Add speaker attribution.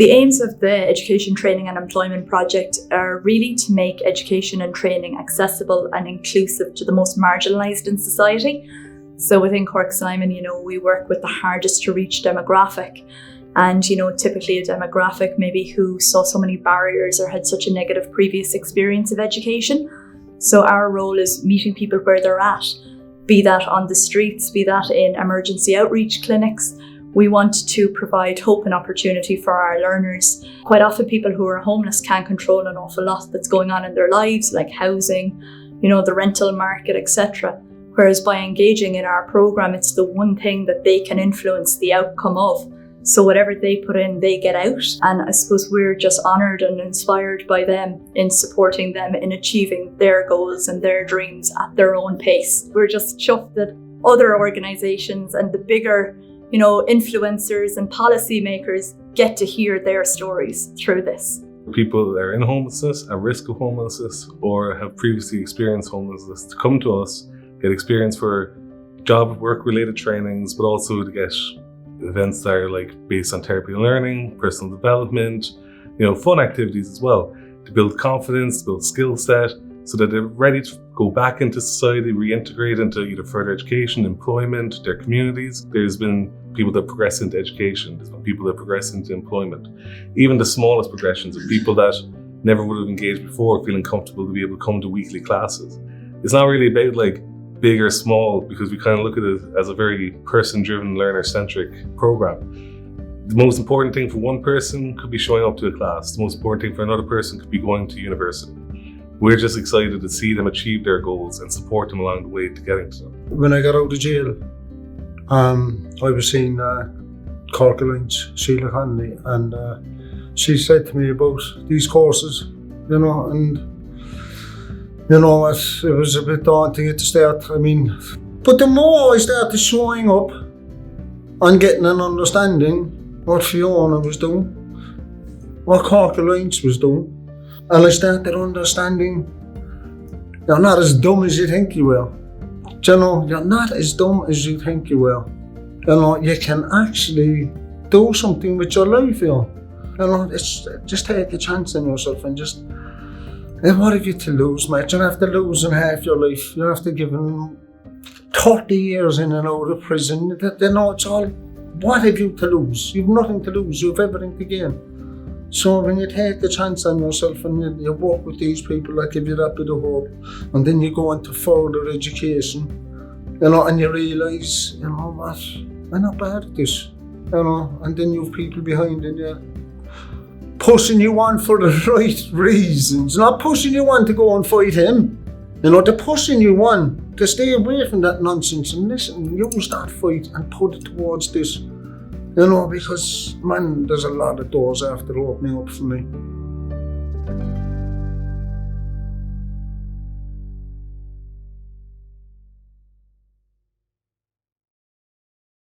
Speaker 1: The aims of the Education, Training and Employment Project are really to make education and training accessible and inclusive to the most marginalised in society. So within Cork Simon, we work with the hardest to reach demographic, and typically a demographic maybe who saw so many barriers or had such a negative previous experience of education. So our role is meeting people where they're at, be that on the streets, be that in emergency outreach clinics. We want to provide hope and opportunity for our learners. Quite often people who are homeless can't control an awful lot that's going on in their lives, like housing, the rental market, etc. Whereas by engaging in our programme, it's the one thing that they can influence the outcome of. So whatever they put in, they get out. And I suppose we're just honoured and inspired by them in supporting them in achieving their goals and their dreams at their own pace. We're just chuffed that other organisations and the bigger influencers and policymakers get to hear their stories through this.
Speaker 2: People that are in homelessness, at risk of homelessness, or have previously experienced homelessness to come to us, get experience for job work-related trainings, but also to get events that are based on therapy and learning, personal development, fun activities as well, to build confidence, to build skill set, so that they're ready to go back into society, reintegrate into either further education, employment, their communities. There's been people that progress into education, there's been people that progress into employment. Even the smallest progressions of people that never would have engaged before, feeling comfortable to be able to come to weekly classes. It's not really about big or small, because we kind of look at it as a very person-driven, learner-centric program. The most important thing for one person could be showing up to a class. The most important thing for another person could be going to university. We're just excited to see them achieve their goals and support them along the way to getting to them.
Speaker 3: When I got out of jail, I was seeing Cork Alliance, Sheila Connolly, and she said to me about these courses, and it was a bit daunting at the start. But the more I started showing up and getting an understanding what Fiona was doing, what Cork Alliance was doing, and I started understanding you're not as dumb as you think you are. You're not as dumb as you think you are. You can actually do something with your life, it's just take a chance on yourself and just, what have you to lose, mate? You don't have to lose in half your life. You don't have to give them 30 years in and out of prison. It's all, what have you to lose? You've nothing to lose, you've everything to gain. So when you take the chance on yourself and you work with these people that give you that bit of hope, and then you go into further education, and you realise, what, I'm not bad at this, and then you have people behind you pushing you on for the right reasons, not pushing you on to go and fight him, they're pushing you on to stay away from that nonsense and listen, use that fight and put it towards this. Because, man, there's a lot of doors after opening up for me.